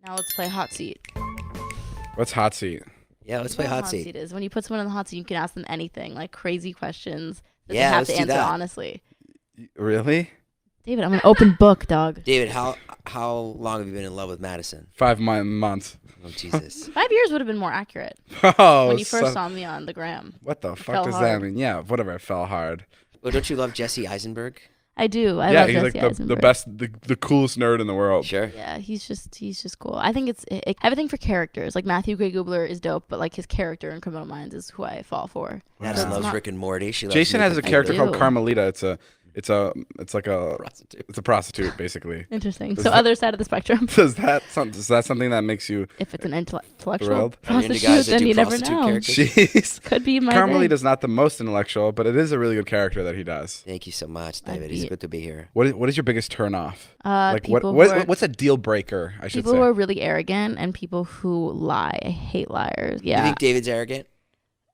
Now let's play hot seat. What's hot seat? Yeah, let's play hot seat. seat. Is when you put someone in the hot seat, you can ask them anything, like crazy questions that Yeah, they have let's to do answer that. honestly. Really? David, I'm an open book, dog. David, how long have you been in love with Madison? 5 months. Oh, Jesus. 5 years would have been more accurate. Oh, When you first saw me on the gram. What the fell fuck does that hard. mean? Yeah, whatever. It fell hard. Well, don't you love Jesse Eisenberg? I do. I Yeah, love he's Jesse like the Eisenberg. best, the coolest nerd in the world. Sure. Yeah, he's just cool. I think it's everything for characters. Like Matthew Gray Gubler is dope, but like his character in Criminal Minds is who I fall for. Madison So it's loves not- Rick and Morty. She loves Jason has a Nathan character I called do. Carmelita. It's like a Prostitute. it's a prostitute basically. Interesting. Does So that- other side of the spectrum. Is that something that makes you? If it's an intellectual Thrilled? Are you into prostitute, guys that then do you never prostitute know. characters? Jeez. Could be my Carmelita's thing. not the most intellectual, but it is a really good character that he does. Thank you so much, I'd David. It's be- good to be here. What is your biggest turn off? Like People who are- what's a deal breaker? I should People say. who are really arrogant and people who lie. I hate liars. You Yeah. think David's arrogant?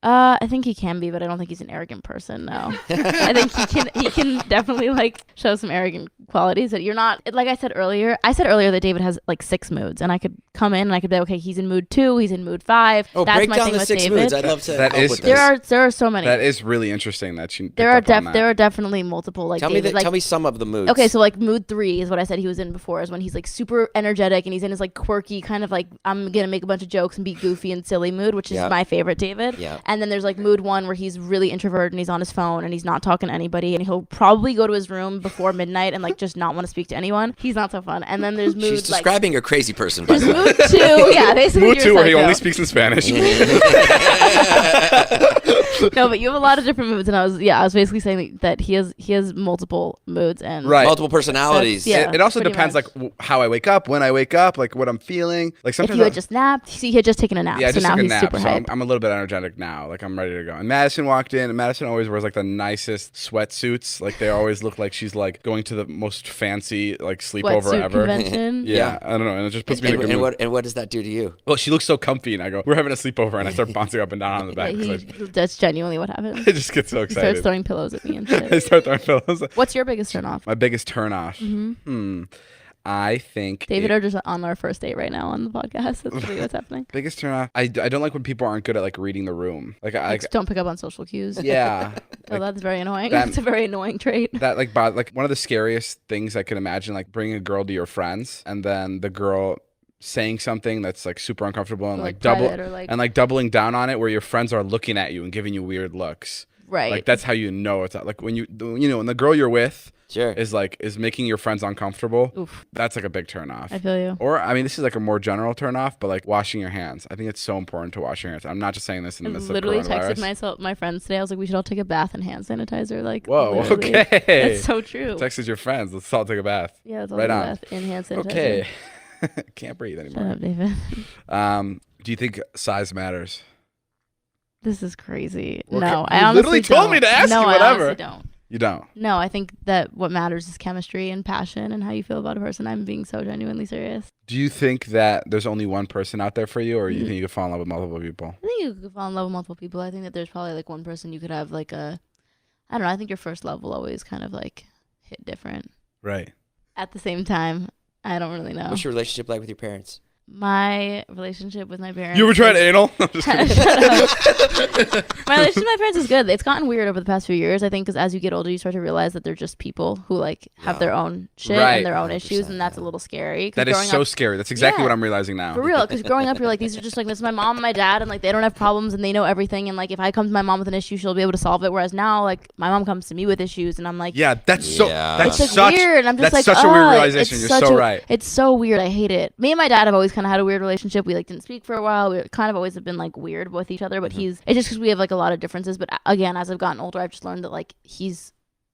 I think he can be, but I don't think he's an arrogant person. No. I think he can definitely like show some arrogant qualities that you're not. Like I said earlier that David has like 6 moods, and I could come in and I could be okay. He's in mood 2. He's in mood 5. Oh, That's break my down thing the with 6 David. moods. I'd love to That help is- with There this. are so many. That is really interesting that you. there picked up on that. are definitely multiple like Tell me David. Like, tell me some of the moods. okay, so like mood 3 is what I said he was in before, is when he's like super energetic and he's in his like quirky kind of like I'm gonna make a bunch of jokes and be goofy and silly mood, which is Yeah. my favorite David. Yeah. And then there's like mood 1 where he's really introverted and he's on his phone and he's not talking to anybody and he'll probably go to his room before midnight and like just not want to speak to anyone. He's not so fun. And then there's mood She's like describing a crazy person, by there's the way. mood 2. Yeah, basically Mood you're 2 where he psycho. only speaks in Spanish. No, but you have a lot of different moods, and I was basically saying that he has multiple moods and Right. Multiple personalities. Yeah. It also pretty depends much. like how I wake up, when I wake up, like what I'm feeling. Like If sometimes you had just napped, see, he had just taken a nap, yeah, I so just now took a he's nap, super so hype. I'm a little bit energetic now. Like I'm ready to go. And Madison walked in, and Madison always wears like the nicest sweatsuits. Like they always look like she's like going to the most fancy like sleepover Sweatsuit ever. convention. Yeah, I don't know, and it just puts me in a good mood. And what does that do to you? Well, she looks so comfy, and I go, "We're having a sleepover," and I start bouncing up and down on the back. 'cause That's genuinely what happens. I just get so He starts excited. throwing pillows at me and I shit. start throwing pillows. What's your biggest turn off? My biggest turn off. I think David are just on our first date right now on the podcast. That's really what's happening. biggest turn off. I don't like when people aren't good at like reading the room. Like I Like, don't pick up on social cues. yeah. Oh, Like, that's very annoying. that- That's a very annoying trait. that like one of the scariest things I could imagine, like bringing a girl to your friends and then the girl saying something that's like super uncomfortable and like double private or, like- and like doubling down on it where your friends are looking at you and giving you weird looks. Right. Like that's how you know it's like when you know when the girl you're with Sure. is making your friends uncomfortable. Oof. That's like a big turn off. I feel you. Or I mean, this is like a more general turn off, but like washing your hands. I think it's so important to wash your hands. I'm not just saying this in I the midst literally of coronavirus. texted my friends today. I was like, we should all take a bath in hand sanitizer. Like, Whoa, literally. okay. That's so true. Texted your friends. Let's all take a bath. Yeah, it's all Right a on. bath in hand sanitizer. Okay. Can't breathe Shut anymore. up, David. Do you think size matters? This is crazy. Well, No, you I honestly literally told me don't. to ask no, you I whatever. honestly don't. You don't. No, I think that what matters is chemistry and passion and how you feel about a person. I'm being so genuinely serious. Do you think that there's only one person out there for you, or you think you could fall in love with multiple people? I think you could fall in love with multiple people. I think that there's probably like one person you could have like a, I don't know. I think your first love will always kind of like hit different. Right. At the same time, I don't really know. What's your relationship like with your parents? My relationship with my parents. You ever tried is- anal? I'm just kidding. Shut up. My relationship with my parents is good. It's gotten weird over the past few years. I think because as you get older, you start to realize that they're just people who like have their own shit Right. and their own issues, 100%, and that's a yeah. little scary. 'Cause That is growing so up- scary. That's exactly Yeah. what I'm realizing now. For real, because growing up, you're like, these are just like, this is my mom and my dad, and like, they don't have problems and they know everything. And like, if I come to my mom with an issue, she'll be able to solve it. Whereas now, like, my mom comes to me with issues, and I'm like, Yeah, that's so. Yeah. That's it's like such. weird. And I'm just that's like, such a weird "Ugh, realization. it's You're such so a- right. It's so weird. I hate it. Me and my dad have always kind of had a weird relationship. We like didn't speak for a while. We kind of always have been like weird with each other. But it's just because we have like a lot of differences. But again, as I've gotten older, I've just learned that like he's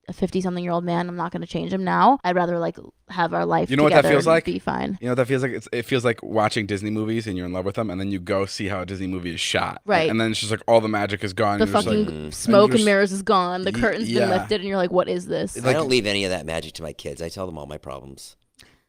a 50-something-year-old man. I'm not going to change him now. I'd rather like have our life. You know what that together feels and like? Be fine. You know what that feels like? It feels like watching Disney movies and you're in love with them, and then you go see how a Disney movie is shot. Right. And then it's just like all the magic is gone. The You're just fucking like, smoke and and mirrors is gone. The curtain's yeah. been lifted, and you're like, what is this? I don't leave any of that magic to my kids. I tell them all my problems.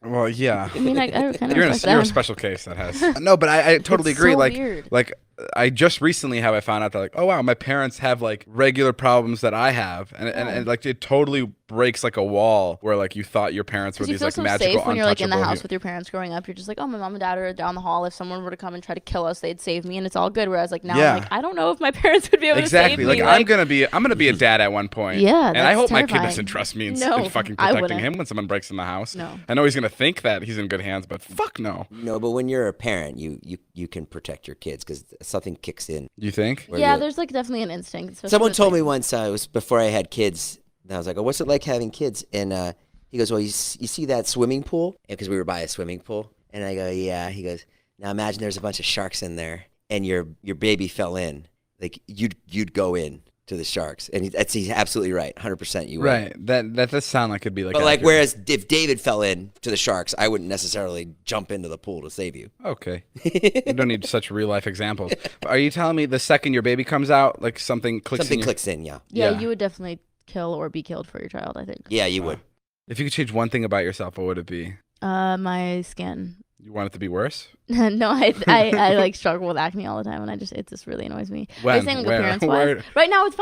well, yeah. I mean, I kind of You're in respect you're a that. special case that has. No, but I totally It's agree. so like, weird. like I just recently I found out that like, oh wow, my parents have like regular problems that I have, and like it totally breaks like a wall where like you thought your parents were these feel like so magical, safe when you're like in the untouchable house with your parents growing up. You're just like, oh, my mom and dad are down the hall. If someone were to come and try to kill us, they'd save me, and it's all good. Whereas like now, I'm like, I don't know if my parents would be able to save me. Like I'm gonna be a dad at one point. Yeah, and I hope my kid terrifying. doesn't trust me in No, fucking I protecting wouldn't. him when someone breaks in the house. No. I know he's gonna think that he's in good hands, but fuck no. No, but when you're a parent, you can protect your kids because something kicks in. You think? Yeah, there's like definitely an instinct. Someone told me once, it was before I had kids, and I was like, oh, what's it like having kids? And he goes, well, you see that swimming pool? Because we were by a swimming pool. And I go, yeah. He goes, now imagine there's a bunch of sharks in there, and your baby fell in. Like, you'd go in to the sharks. And he's absolutely right. 100% you would. Right. That does sound like it'd be like. But like, accurate. whereas if David fell in to the sharks, I wouldn't necessarily jump into the pool to save you. Okay. You don't need such real life examples. Are you telling me the second your baby comes out, like something clicks in? Yeah. Yeah, you would definitely kill or be killed for your child, I think. Yeah, you would. If you could change one thing about yourself, what would it be? My skin. You want it to be worse? No, I like struggle with acne all the time, and it just really annoys me. When? Are you saying like appearance-wise? Right now it's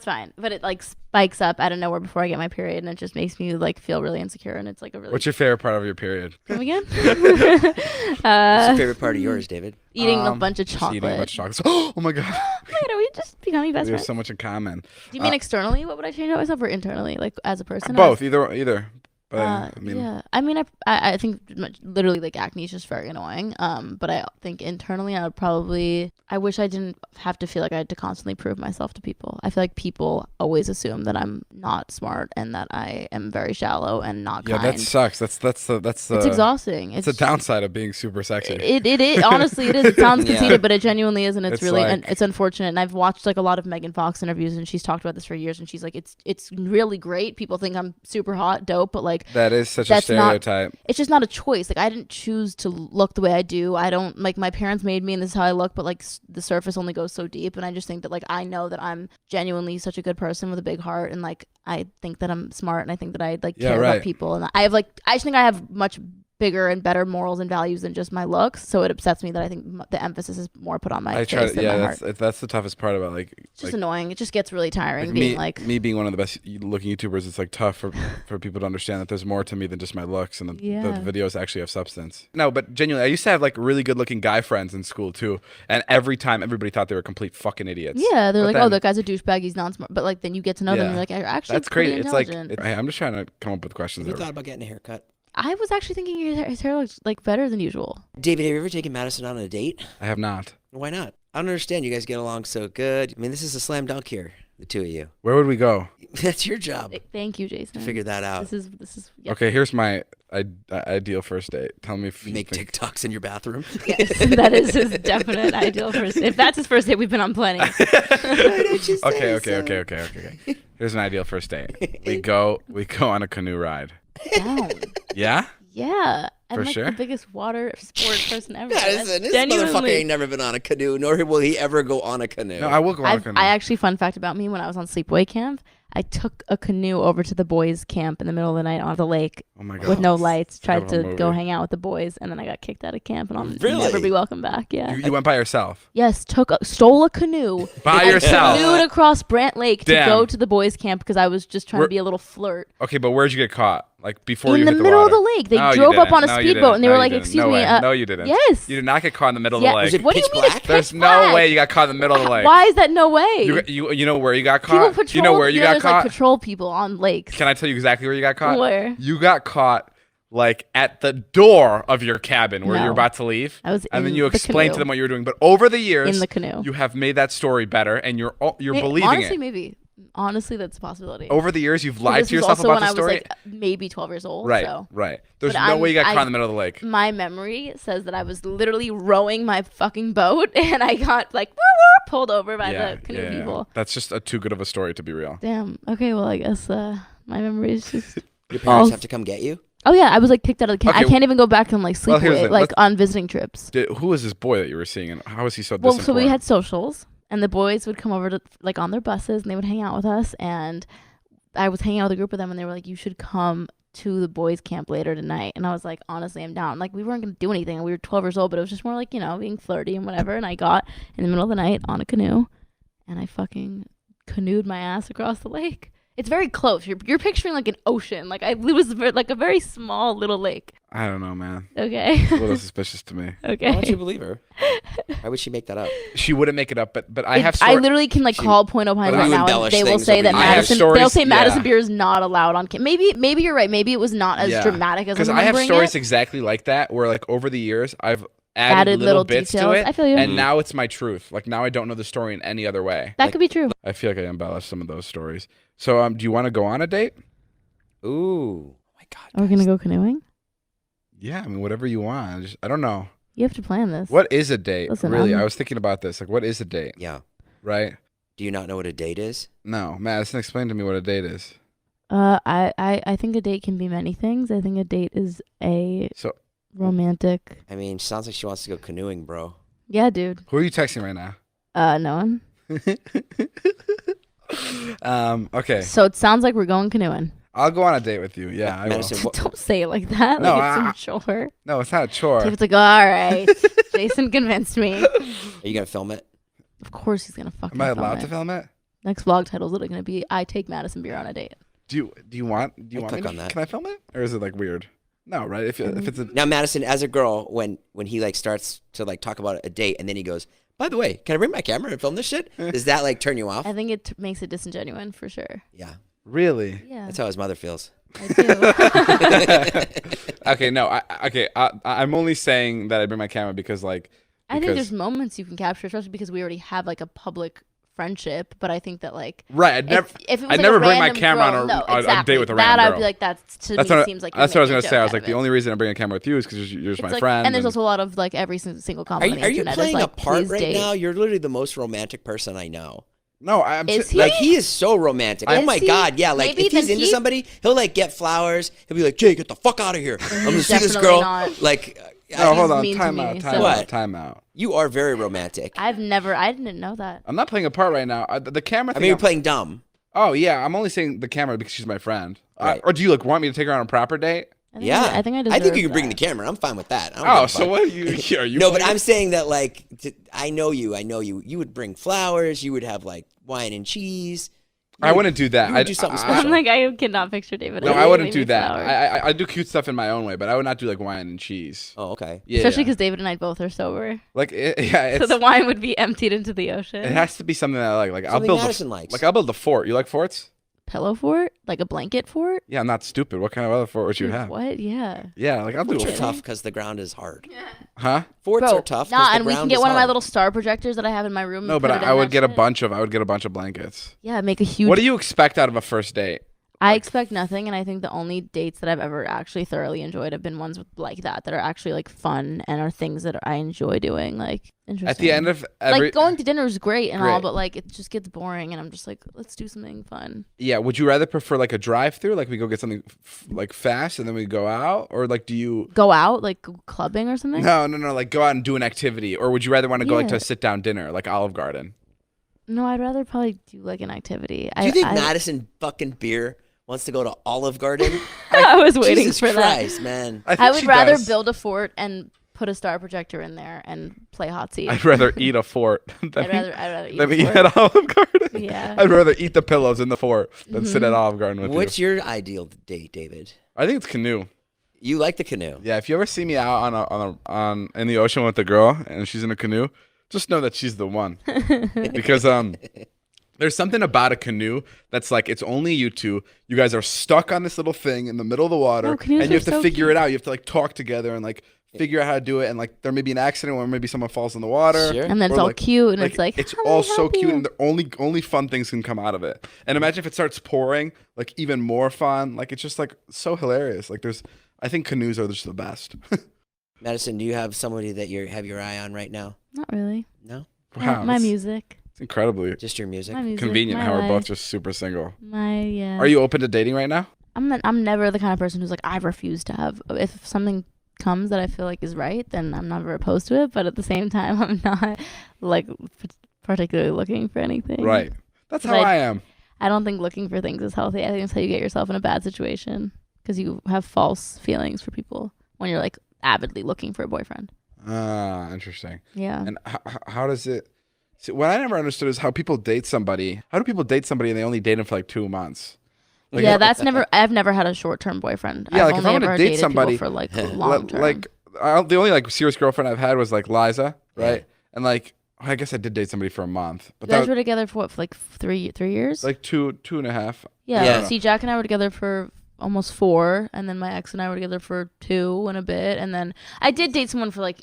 fine. But it like spikes up out of nowhere before I get my period, and it just makes me like feel really insecure, and it's like a really. What's your favorite part of your period? Come again? What's your favorite part of yours, David? Eating a bunch of chocolate. Eating a bunch of chocolate. Oh my god. Wait, are we just becoming best We have friends? so much in common. Do you mean externally? What would I change about myself, or internally, like as a person? Both, either. But I mean, yeah. I mean, I think literally like acne is just very annoying. But I think internally I wish I didn't have to feel like I had to constantly prove myself to people. I feel like people always assume that I'm not smart and that I am very shallow and not kind. Yeah, that sucks. That's it's exhausting. It's a downside of being super sexy. It is honestly it is. It sounds conceited, but it genuinely is, and it's really like, it's unfortunate. And I've watched like a lot of Megan Fox interviews, and she's talked about this for years, and she's like, it's really great. People think I'm super hot, dope, but like that is such a stereotype. It's just not a choice. Like I didn't choose to look the way I do. I don't like my parents made me, and this is how I look. But like the surface only goes so deep, and I just think that like I know that I'm genuinely such a good person with a big heart, and like I think that I'm smart, and I think that I like care about people, and I just think I have much bigger and better morals and values than just my looks. So it upsets me that I think the emphasis is more put on my face than my heart. That's the toughest part about like. It's just annoying. It just gets really tiring. Me being one of the best looking YouTubers, it's like tough for people to understand that there's more to me than just my looks, and the videos actually have substance. No, but genuinely, I used to have like really good looking guy friends in school too, and every time everybody thought they were complete fucking idiots. Yeah, they're like, oh, that guy's a douchebag. He's not smart. But like then you get to know them, and you're like, you're actually that's crazy. It's like intelligent. hey, I'm just trying to come up with questions. Have you thought about getting a haircut? I was actually thinking his hair looks like better than usual. David, have you ever taken Madison on a date? I have not. Why not? I don't understand. You guys get along so good. I mean, this is a slam dunk here, the two of you. Where would we go? That's your job. Thank you, Jason. To figure that out. This is yep. Okay, here's my ideal first date. Tell me if you make TikToks in your bathroom. Yes, that is his definite ideal first date. If that's his first date, we've been on plenty. Okay. Here's an ideal first date. We go on a canoe ride. Down. Yeah? Yeah. I'm For like sure? the biggest water sport person ever. Madison, this motherfucker ain't never been on a canoe, nor will he ever go on a canoe. No, I will go on a canoe. I actually, fun fact about me, when I was on sleepaway camp, I took a canoe over to the boys' camp in the middle of the night on the lake with no lights, tried to go hang out with the boys, and then I got kicked out of camp, and I'll never be welcome back. Yeah. You went by yourself? Yes, stole a canoe. By yourself? Canoed across Brant Lake to go to the boys' camp because I was just trying to be a little flirt. Okay, but where'd you get caught? Like before you hit the water? In the middle of the lake. They drove up on a speedboat, and they were like, excuse me. No, you didn't. Yes. You did not get caught in the middle of the lake. Was it what do you mean it's pitch There's black? no way you got caught in the middle of the lake. Why is that no way? You know where you got caught? You know where you got caught? Like patrol people on lakes. Can I tell you exactly where you got caught? Where? You got caught like at the door of your cabin where you're about to leave. And then you explained to them what you were doing. But over the years, in the canoe, you have made that story better, and you're believing honestly, it. Maybe. Honestly, that's a possibility. Over the years, you've lied to yourself about the story. This was also when I was like maybe 12 years old. Right, so. right. There's no way you got caught in the middle of the lake. My memory says that I was literally rowing my fucking boat, and I got like pulled over by the canoe people. That's just too good of a story to be real. Damn. Okay, well, I guess my memory is just... Your parents have to come get you? Oh, yeah. I was like kicked out of the camp. I can't even go back and like sleep on visiting trips. Who was this boy that you were seeing, and how was he so Well, so we had socials. And the boys would come over to like on their buses, and they would hang out with us. And I was hanging out with a group of them, and they were like, you should come to the boys' camp later tonight. And I was like, honestly, I'm down. Like, we weren't going to do anything. We were 12 years old, but it was just more like, being flirty and whatever. And I got in the middle of the night on a canoe, and I fucking canoed my ass across the lake. It's very close. You're picturing like an ocean. Like it was like a very small little lake. I don't know, man. Okay. It's a little suspicious to me. Okay. Why don't you believe her? Why would she make that up? She wouldn't make it up, but I have. I literally can call Point O'Pine right now, and they will say that Madison. They'll say Madison Beer is not allowed on. Maybe you're right. Maybe it was not as dramatic as. Because I have stories exactly like that, where like over the years I've added little bits details to it, I feel you. And now it's my truth. Like now I don't know the story in any other way. That could be true. I feel like I embellished some of those stories. So do you want to go on a date? Ooh, oh my God! Are we gonna go canoeing? Yeah, I mean whatever you want. I don't know. You have to plan this. What is a date? Listen, really, I was thinking about this. Like, what is a date? Yeah. Right. Do you not know what a date is? No, Madison, explain to me what a date is. I think a date can be many things. I think a date is a romantic. I mean, sounds like she wants to go canoeing, bro. Yeah, dude. Who are you texting right now? No one. Okay. So it sounds like we're going canoeing. I'll go on a date with you. Yeah, I Madison, will. Don't say it like that. No, like it's some chore. No, it's not a chore. David's like, all right. Jason convinced me. Are you gonna film it? Of course he's gonna fucking. Am I allowed to film it? Next vlog title is literally gonna be "I take Madison Beer on a date." Do you want me click on to, that. Can I film it, or is it like weird? No, right? If it's a Now, Madison, as a girl, when he like starts to like talk about a date, and then he goes, "By the way, can I bring my camera and film this shit?" Does that like turn you off? I think it makes it disingenuous for sure. Yeah. Really? Yeah. That's how his mother feels. I do. Okay, no. I'm only saying that I bring my camera because like. I think there's moments you can capture, especially because we already have like a public friendship. But I think that like right, I'd never bring my camera on a date with a random girl. That I'd be like seems like that's what I was gonna say. I was like the only reason I bring a camera with you is because you're just my friend. And there's also a lot of like every single comment on the internet. Are you playing a part right now? You're literally the most romantic person I know. No, I'm like he is so romantic. Oh my God, yeah. Like if he's into somebody, he'll like get flowers. He'll be like, "Jay, get the fuck out of here! I'm gonna see this girl." Like, no, hold on, time out. You are very romantic. I didn't know that. I'm not playing a part right now. The camera thing. I mean, you're playing dumb. Oh yeah, I'm only saying the camera because she's my friend. Right. Or do you like want me to take her on a proper date? I think I think you can bring the camera. I'm fine with that. Oh, so what are you? No, but I'm saying that like I know you. You would bring flowers. You would have like wine and cheese. I wouldn't do that. I'd do something special. I'm like, I cannot picture David. No, I wouldn't do that. I do cute stuff in my own way, but I would not do like wine and cheese. Oh, okay. Yeah, especially because David and I both are sober. Like, yeah. So the wine would be emptied into the ocean. It has to be something that I like. Like something Madison likes. Like I'll build a fort. You like forts? Pillow fort? Like a blanket fort? Yeah, I'm not stupid. What kind of other fort would you have? What? Yeah. Yeah, like I'll do Forts a are tough because the ground is hard. Yeah. Huh? Forts are tough. And we can get one of my little star projectors that I have in my room. No, but I would get a bunch of blankets. Yeah, make a huge. What do you expect out of a first date? I expect nothing, and I think the only dates that I've ever actually thoroughly enjoyed have been ones like that are actually like fun and are things that I enjoy doing. Like interesting. At the end of like going to dinner is great and all, but like it just gets boring, and I'm just like, let's do something fun. Yeah. Would you rather prefer like a drive-through, like we go get something like fast and then we go out, or like do you go out like go clubbing or something? No, like go out and do an activity, or would you rather want to go like to a sit-down dinner, like Olive Garden? No, I'd rather probably do like an activity. Do you think Madison fucking Beer wants to go to Olive Garden? I was waiting Jesus for Christ, that. Man. I would rather build a fort and put a star projector in there and play hot seat. I'd rather eat a fort I'd rather eat than eat at Olive Garden. Yeah. I'd rather eat the pillows in the fort than sit at Olive Garden with you. What's your ideal date, David? I think it's canoe. You like the canoe? Yeah. If you ever see me out on in the ocean with a girl and she's in a canoe, just know that she's the one. Because there's something about a canoe that's like it's only you two. You guys are stuck on this little thing in the middle of the water, and you have to figure it out. You have to like talk together and like figure out how to do it. And like there may be an accident or maybe someone falls in the water. Sure. And then it's all cute and it's like it's all so cute and the only fun things can come out of it. And imagine if it starts pouring, like even more fun. Like it's just like so hilarious. Like I think canoes are just the best. Madison, do you have somebody that you have your eye on right now? Not really. No. Wow, my music. It's incredibly just your music. Convenient how we're both just super single. Are you open to dating right now? I'm never the kind of person who's like I refuse to have. If something comes that I feel like is right, then I'm never opposed to it. But at the same time, I'm not like particularly looking for anything. Right. That's how I am. I don't think looking for things is healthy. I think it's how you get yourself in a bad situation because you have false feelings for people when you're like avidly looking for a boyfriend. Ah, interesting. Yeah. And how does it? See, what I never understood is how people date somebody. How do people date somebody and they only date them for like 2 months? Like, yeah, I've never had a short-term boyfriend. Yeah, I've like if only I'm gonna ever date dated somebody people for like long-term. like the only like serious girlfriend I've had was like Liza, right? Yeah. And like I guess I did date somebody for a month, but You that guys was were together for what, for like three years? like two and a half. Yeah. Yeah. See, Jack and I were together for almost 4, and then my ex and I were together for 2 and a bit, and then I did date someone for like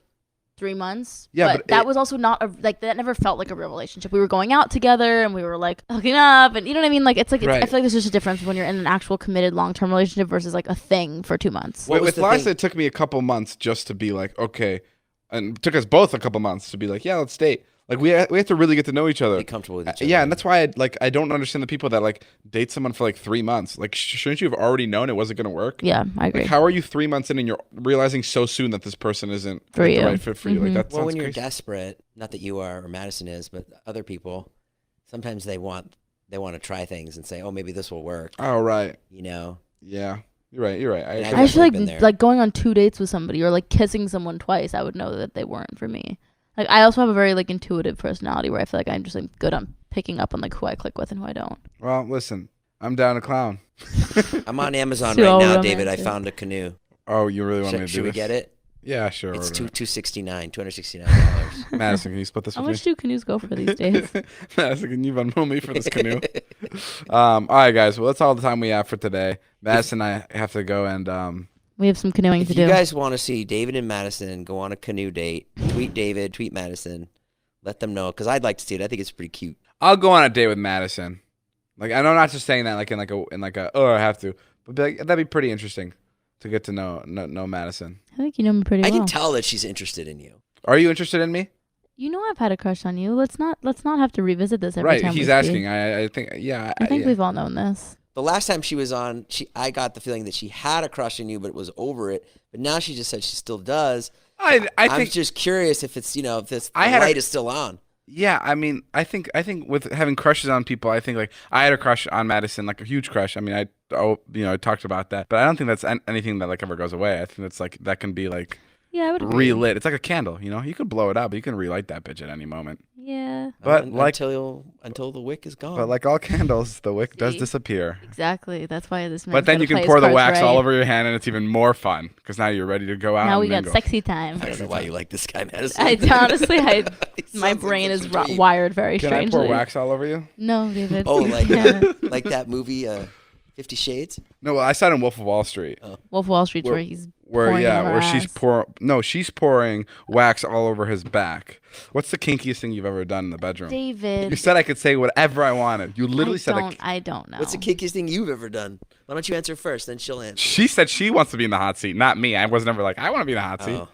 3 months. Yeah, but that was also not that never felt like a real relationship. We were going out together and we were like hooking up, and you know what I mean. Like I feel like there's just a difference when you're in an actual committed long-term relationship versus like a thing for 2 months. With Liza, it took me a couple months just to be like, okay, and it took us both a couple months to be like, yeah, let's date. Like we have to really get to know each other. Be comfortable with each other. Yeah, and that's why I don't understand the people that like date someone for like 3 months. Like shouldn't you have already known it wasn't gonna work? Yeah, I agree. Like, how are you 3 months in and you're realizing so soon that this person isn't For like, you. the right fit for you? Like that Well, sounds when you're crazy. desperate, not that you are or Madison is, but other people, sometimes they want to try things and say, oh, maybe this will work. Oh right. You know. Yeah. You're right. You're right. And I feel been there. like going on 2 dates with somebody or like kissing someone twice, I would know that they weren't for me. Like I also have a very like intuitive personality where I feel like I'm just like good on picking up on like who I click with and who I don't. Well, listen, I'm down to clown. I'm on Amazon So right now, romantic. David. I found a canoe. Oh, you really want me to do Should we this? get it? Yeah, sure. It's order it. $269. Madison, can you split this How with much do canoes go for these days? me? Madison, can you Venmo me for this canoe? All right, guys. Well, that's all the time we have for today. Madison and I have to go and We have some canoeing If to you do. guys want to see David and Madison go on a canoe date, tweet David, tweet Madison, let them know because I'd like to see it. I think it's pretty cute. I'll go on a date with Madison. Like I know, not just saying that like in like a oh I have to, but be like, that'd be pretty interesting to get to know Madison. I think you know me pretty I well. can tell that she's interested in you. Are you interested in me? You know I've had a crush on you. Let's not have to revisit this every Right. time. He's we asking. speak. I think. Yeah. I think yeah. we've all known this. The last time she was on, I got the feeling that she had a crush on you, but was over it. But now she just said she still does. I I'm think. just curious if it's if this the I had a- light is still on. Yeah, I mean, I think with having crushes on people, I think like I had a crush on Madison, like a huge crush. I mean, I talked about that, but I don't think that's anything that like ever goes away. I think that's like that can be like Yeah, I would agree. relit. It's like a candle, you can blow it out, but you can relight that bitch at any moment. Yeah. But like until the wick is gone. But like all candles, the wick does See? disappear. Exactly. That's why this. But then you can pour the wax all over your hand, and it's even more fun because now you're ready to go out. Now and we got mingle. sexy time. I don't know why you like this guy, Madison. Honestly, He my sounds brain like is such a dweeb. wired very Can I strangely. pour wax all over you? No, David. Oh, like Yeah. like that movie, 50 Shades. No, well, I saw it in Wolf of Wall Street. Wolf of Wall Street, Where- where he's Where pouring it on her where she's ass. she's pouring wax all over his back. What's the kinkiest thing you've ever done in the bedroom? David. You said I could say whatever I wanted. You literally said I don't know. What's the kinkiest thing you've ever done? Why don't you answer first, then she'll answer. she said she wants to be in the hot seat, not me. I was never like I want to be in the hot seat. Oh.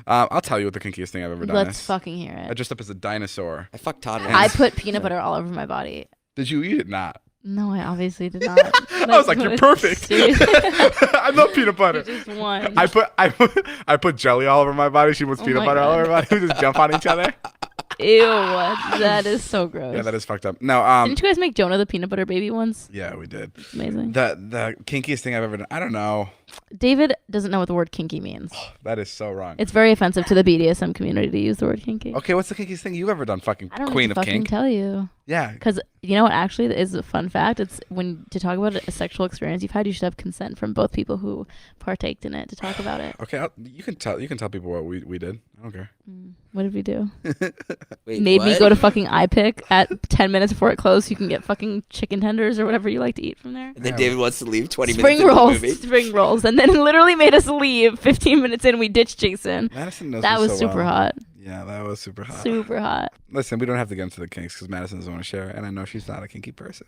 I'll tell you what the kinkiest thing I've ever done Let's is. fucking hear I it. dressed up as a dinosaur. I fucked Todd once. I put peanut butter all over my body. Did you eat it? Not. No, I obviously did not. I was like, you're perfect. I love peanut butter. Just one. I put jelly all over my body. She puts peanut my butter all God. over my body. We just jump on each other. Ew, that is so gross. Yeah, that is fucked up. No, Didn't you guys make Jonah the peanut butter baby once? yeah, we did. Amazing. The kinkiest thing I've ever done. I don't know. David doesn't know what the word kinky means. That is so wrong. It's very offensive to the BDSM community to use the word kinky. Okay, what's the kinkiest thing you've ever done? Fucking I don't queen know of what to fucking kink. tell you. Yeah. Because you know what actually is a fun fact? It's when to talk about a sexual experience you've had, you should have consent from both people who partaked in it to talk about it. Okay, you can tell people what we did. I don't care. What did we do? Wait, Made me what? go to fucking iPick at 10 minutes before it closed so you can get fucking chicken tenders or whatever you like to eat from there. And then David wants to leave 20 Spring minutes into rolls, the movie. spring rolls, and then literally made us leave. 15 minutes in, we ditched Jason. Madison knows That me was so super well. hot. Yeah, that was super hot. Super hot. Listen, we don't have to get into the kinks because Madison doesn't want to share, and I know she's not a kinky person.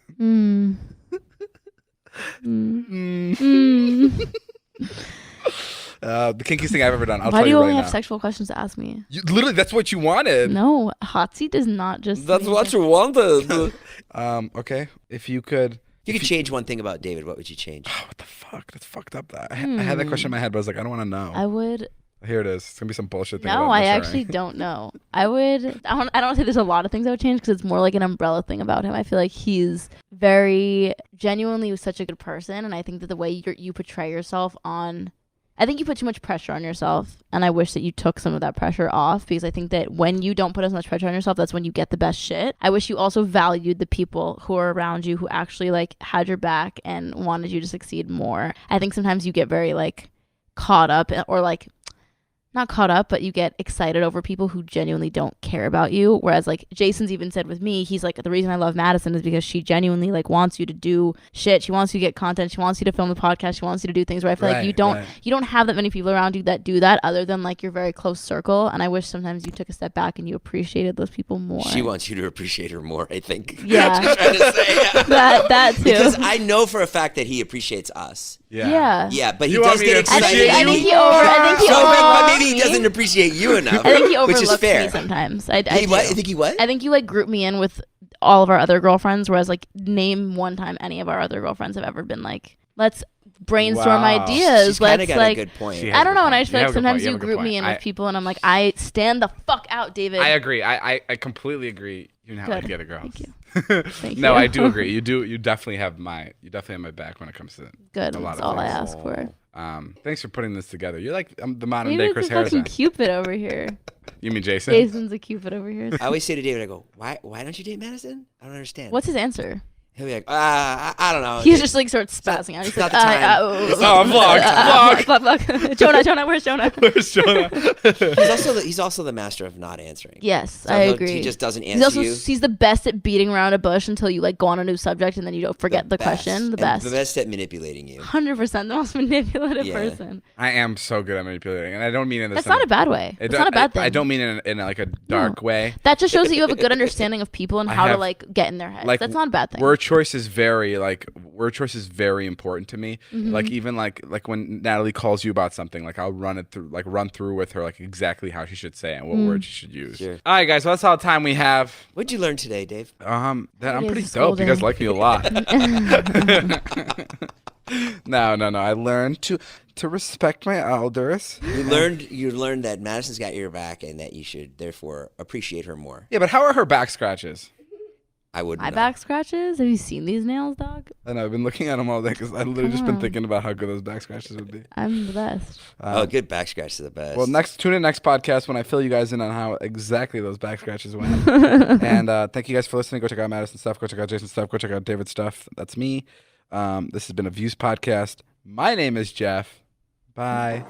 The kinkiest thing I've ever done. I'll Why tell do you you right only now. have sexual questions to ask me? Literally, that's what you wanted. No, hot seat does not just. That's mean- what you wanted. Okay, if you could. If you could change one thing about David, what would you change? What the fuck? That's fucked up. I had that question in my head, but I was like, I don't want to know. I would Here it is. It's gonna be some bullshit thing. No, about I maturing. actually don't know. I don't say there's a lot of things I would change because it's more like an umbrella thing about him. I feel like he's very genuinely such a good person, and I think that the way you portray yourself on, I think you put too much pressure on yourself, and I wish that you took some of that pressure off, because I think that when you don't put as much pressure on yourself, that's when you get the best shit. I wish you also valued the people who are around you, who actually like had your back and wanted you to succeed more. I think sometimes you get very like caught up, or like not caught up, but you get excited over people who genuinely don't care about you. Whereas like Jason's even said with me, he's like, the reason I love Madison is because she genuinely like wants you to do shit. She wants you to get content. She wants you to film the podcast. She wants you to do things where I feel like you don't have that many people around you that do that, other than like your very close circle. And I wish sometimes you took a step back and you appreciated those people more. She wants you to appreciate her more, I think. Yeah. That's what I'm trying to say. that too. Because I know for a fact that he appreciates us. Yeah. Yeah, but he You want does me get to excited. appreciate I you think he more? but maybe he doesn't appreciate you enough. I think he which is overlooks fair. me sometimes. I do. think he what? I think you like group me in with all of our other girlfriends, whereas like name one time any of our other girlfriends have ever been like, let's brainstorm Wow. ideas. She's kind Let's of got like a good point. She I don't know, and I just You feel have like a good point. sometimes You you have a good group me point. in with people, and I'm like, I stand the fuck out, David. I agree. I completely agree. You know how I Good. get it, girls. Thank you. Thank No, you. I do agree. You definitely have my back when it comes to Good. a lot That's of all I things. ask for. Thanks for putting this together. You're like the modern day David's Chris a fucking Harrison. Cupid over here. You mean Jason? Jason's a Cupid over here. I always say to David, I go, why don't you date Madison? I don't understand. What's his answer? He'll be like, I don't know. He's just like starts spazzing out. He's not like, the time. Oh, vlog. Jonah, where's Jonah? Where's Jonah? He's also the master of not answering. Yes, So I agree. He just doesn't He's answer also you. he's the best at beating around a bush until you like go on a new subject and then you don't forget the question. The And best. The best at manipulating you. 100% the most manipulative Yeah. person. I am so good at manipulating, and I don't mean in this. That's not a bad way. It's not a bad thing. I don't mean in like a dark way. That just shows that you have a good understanding of people and I how to have- like get in their heads. Like, That's not a bad thing. Word choice is very important to me. Mm-hmm. Like even like when Natalie calls you about something, like I'll run through with her like exactly how she should say it and what words she should use. Sure. All right, guys. Well, that's all the time we have. What'd you learn today, Dave? That I'm It pretty is dope. You guys golden. like me a lot. No. I learned to respect my elders. You learned that Madison's got your back and that you should therefore appreciate her more. Yeah, but how are her back scratches? I wouldn't My know. back scratches? Have you seen these nails, dog? I know I've been looking at them all day because I've literally just been thinking about how good those back scratches would be. I'm the best. Good back scratch is the best. Well, tune in next podcast when I fill you guys in on how exactly those back scratches went. And thank you guys for listening. Go check out Madison stuff. Go check out Jason stuff. Go check out David stuff. That's me. This has been a Views podcast. My name is Jeff. Bye.